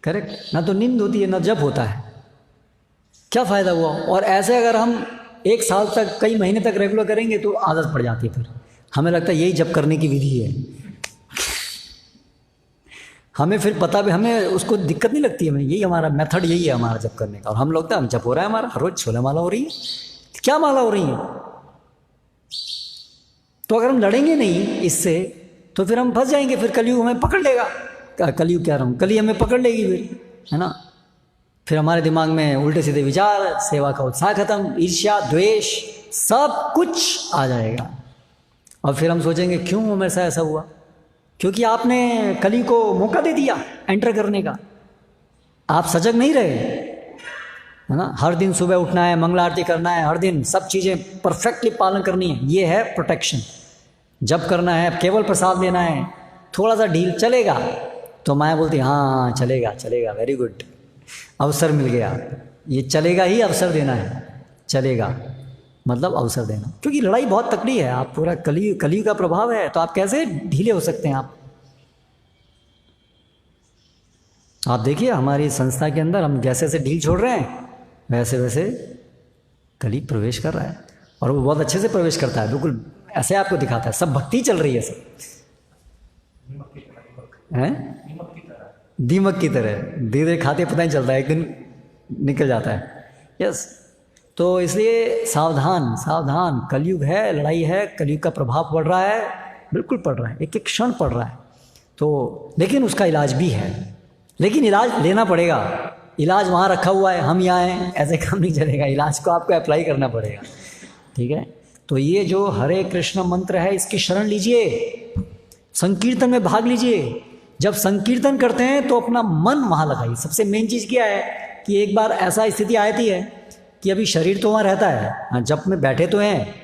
करेक्ट, ना तो नींद होती है ना जप होता है, क्या फ़ायदा हुआ? और ऐसे अगर हम 1 साल तक, कई महीने तक रेगुलर करेंगे तो आदत पड़ जाती है, फिर हमें लगता है यही जप करने की विधि है, हमें फिर पता भी, हमें उसको दिक्कत नहीं लगती है, हमें यही हमारा मेथड, यही है हमारा जप करने का। और हम लोग तो हम जप हो रहा है हमारा, हर रोज छोले माला हो रही है, क्या माला हो रही है? तो अगर हम लड़ेंगे नहीं इससे तो फिर हम फंस जाएंगे, फिर कलयुग हमें पकड़ लेगा, कलयुग कह रहा हूँ, कली हमें पकड़ लेगी फिर, है ना। फिर हमारे दिमाग में उल्टे सीधे विचार, सेवा का उत्साह खत्म, ईर्ष्या, द्वेष, सब कुछ आ जाएगा। और फिर हम सोचेंगे क्यों मेरे साथ ऐसा हुआ? क्योंकि आपने कली को मौका दे दिया एंटर करने का, आप सजग नहीं रहे, है ना। हर दिन सुबह उठना है, मंगला आरती करना है, हर दिन सब चीज़ें परफेक्टली पालन करनी है, ये है प्रोटेक्शन। जब करना है, केवल प्रसाद लेना है, थोड़ा सा ढील चलेगा तो माया बोलती हाँ चलेगा चलेगा, वेरी गुड, अवसर मिल गया, ये चलेगा ही अवसर देना है, चलेगा मतलब अवसर देना। क्योंकि लड़ाई बहुत तकड़ी है, आप पूरा कलयुग का प्रभाव है, तो आप कैसे ढीले हो सकते हैं? आप देखिए हमारी संस्था के अंदर हम जैसे जैसे ढील छोड़ रहे हैं वैसे वैसे कली प्रवेश कर रहा है, और वो बहुत अच्छे से प्रवेश करता है, बिल्कुल ऐसे आपको दिखाता है, सब भक्ति चल रही है, सब है दीमक की तरह, धीरे धीरे खाते पता नहीं चलता है, एक दिन निकल जाता है। यस, तो इसलिए सावधान सावधान, कलयुग है, लड़ाई है, कलयुग का प्रभाव पड़ रहा है, बिल्कुल पड़ रहा है, एक एक क्षण पड़ रहा है। तो लेकिन उसका इलाज भी है, लेकिन इलाज लेना पड़ेगा, इलाज वहाँ रखा हुआ है, हम यहाँ हैं, ऐसे काम नहीं चलेगा, इलाज को आपको अप्लाई करना पड़ेगा, ठीक है। तो ये जो हरे कृष्ण मंत्र है, इसकी शरण लीजिए, संकीर्तन में भाग लीजिए। जब संकीर्तन करते हैं तो अपना मन वहाँ लगाइए। सबसे मेन चीज़ क्या है कि एक बार ऐसा स्थिति आती है कि अभी शरीर तो वहाँ रहता है, जब में बैठे तो हैं,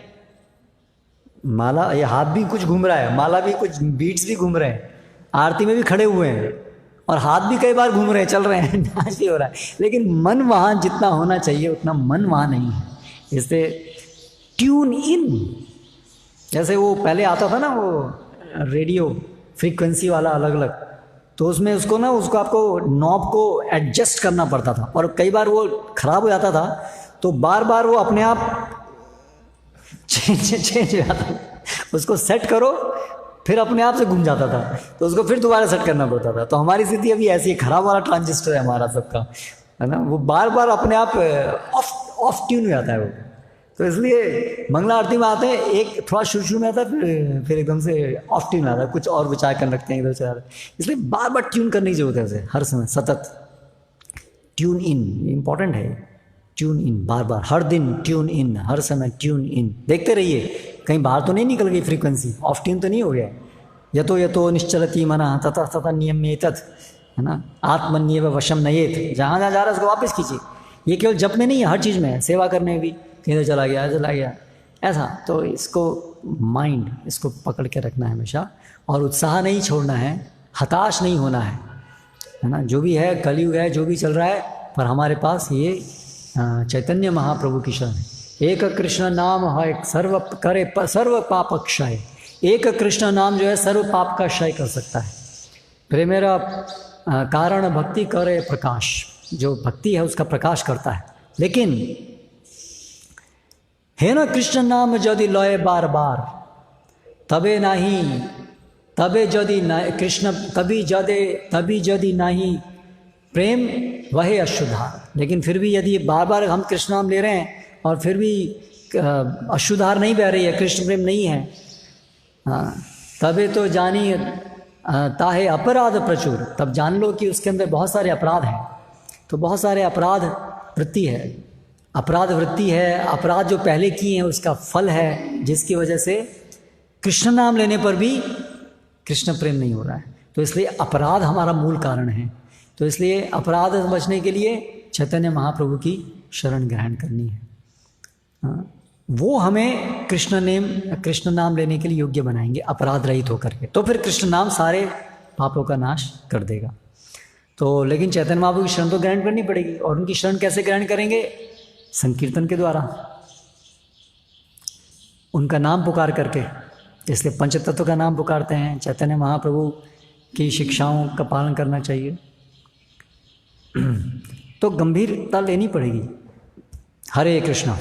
माला, ये हाथ भी कुछ घूम रहा है, माला भी कुछ बीट्स भी घूम रहे हैं, आरती में भी खड़े हुए हैं, और हाथ भी कई बार घूम रहे हैं, चल रहे हैं, नाच भी हो रहा है, लेकिन मन वहाँ जितना होना चाहिए उतना मन वहाँ नहीं है। इससे ट्यून इन, जैसे वो पहले आता था ना वो रेडियो फ्रीक्वेंसी वाला अलग अलग, तो उसमें उसको ना उसको आपको नॉब को एडजस्ट करना पड़ता था, और कई बार वो ख़राब हो जाता था तो बार बार वो अपने आप चेंज हो जाता था। उसको सेट करो फिर अपने आप से घूम जाता था, तो उसको फिर दोबारा सेट करना पड़ता था। तो हमारी स्थिति अभी ऐसी है, ख़राब वाला ट्रांजिस्टर है हमारा सबका, है ना, वो बार बार अपने आप ऑफ ट्यून हो जाता है वो। तो इसलिए मंगला आरती में आते हैं, एक थोड़ा शुरू में आता है, फिर एकदम से ऑफ ट्यून आता है, कुछ और विचार कर रखते हैं इधर से आता है। इसलिए बार बार ट्यून करने की जरूरत है उसे, हर समय सतत ट्यून इन इम्पॉर्टेंट है। ट्यून इन बार बार, हर दिन ट्यून इन, हर समय ट्यून इन, देखते रहिए कहीं बाहर तो नहीं निकल गई फ्रीक्वेंसी, ऑफ ट्यून तो नहीं हो गया। यतो यतो निश्चलती मना तथा तथा नियम्येतत्, है ना, आत्मन्येव वशम नयेत, जहाँ जहाँ जा रहा है उसको वापस कीजिए। ये केवल जप में नहीं है, हर चीज़ में है, सेवा करने में भी, किधर चला गया ऐसा। तो इसको माइंड, इसको पकड़ के रखना है हमेशा, और उत्साह नहीं छोड़ना है, हताश नहीं होना है ना। जो भी है कलयुग है, जो भी चल रहा है, पर हमारे पास ये चैतन्य महाप्रभु की शरण है। एक कृष्ण नाम है सर्व करे सर्व पाप क्षय, एक कृष्ण नाम जो है सर्व पाप का क्षय कर सकता है। प्रेमेरा कारण भक्ति करे प्रकाश, जो भक्ति है उसका प्रकाश करता है। लेकिन है ना कृष्ण नाम यदि लय बार बार, तबे नहीं, तबे यदि कृष्ण तभी यदि नहीं प्रेम वही अशुद्धार। लेकिन फिर भी यदि बार बार हम कृष्ण नाम ले रहे हैं और फिर भी अशुद्धार नहीं बह रही है, कृष्ण प्रेम नहीं है, हाँ, तबे तो जानी ताहे अपराध प्रचुर, तब जान लो कि उसके अंदर बहुत सारे अपराध हैं। तो बहुत सारे अपराध वृत्ति है, अपराध वृत्ति है, अपराध जो पहले किए हैं उसका फल है, जिसकी वजह से कृष्ण नाम लेने पर भी कृष्ण प्रेम नहीं हो रहा है। तो इसलिए अपराध हमारा मूल कारण है। तो इसलिए अपराध से बचने के लिए चैतन्य महाप्रभु की शरण ग्रहण करनी है। हाँ, वो हमें कृष्ण नाम लेने के लिए योग्य बनाएंगे, अपराध रहित होकर के। तो फिर कृष्ण नाम सारे पापों का नाश कर देगा। तो लेकिन चैतन्य महाप्रभु की शरण तो ग्रहण करनी पड़ेगी। और उनकी शरण कैसे ग्रहण करेंगे? संकीर्तन के द्वारा, उनका नाम पुकार करके। इसलिए पंचतत्व का नाम पुकारते हैं, चैतन्य महाप्रभु की शिक्षाओं का पालन करना चाहिए। तो गंभीरता लेनी पड़ेगी। हरे कृष्णा।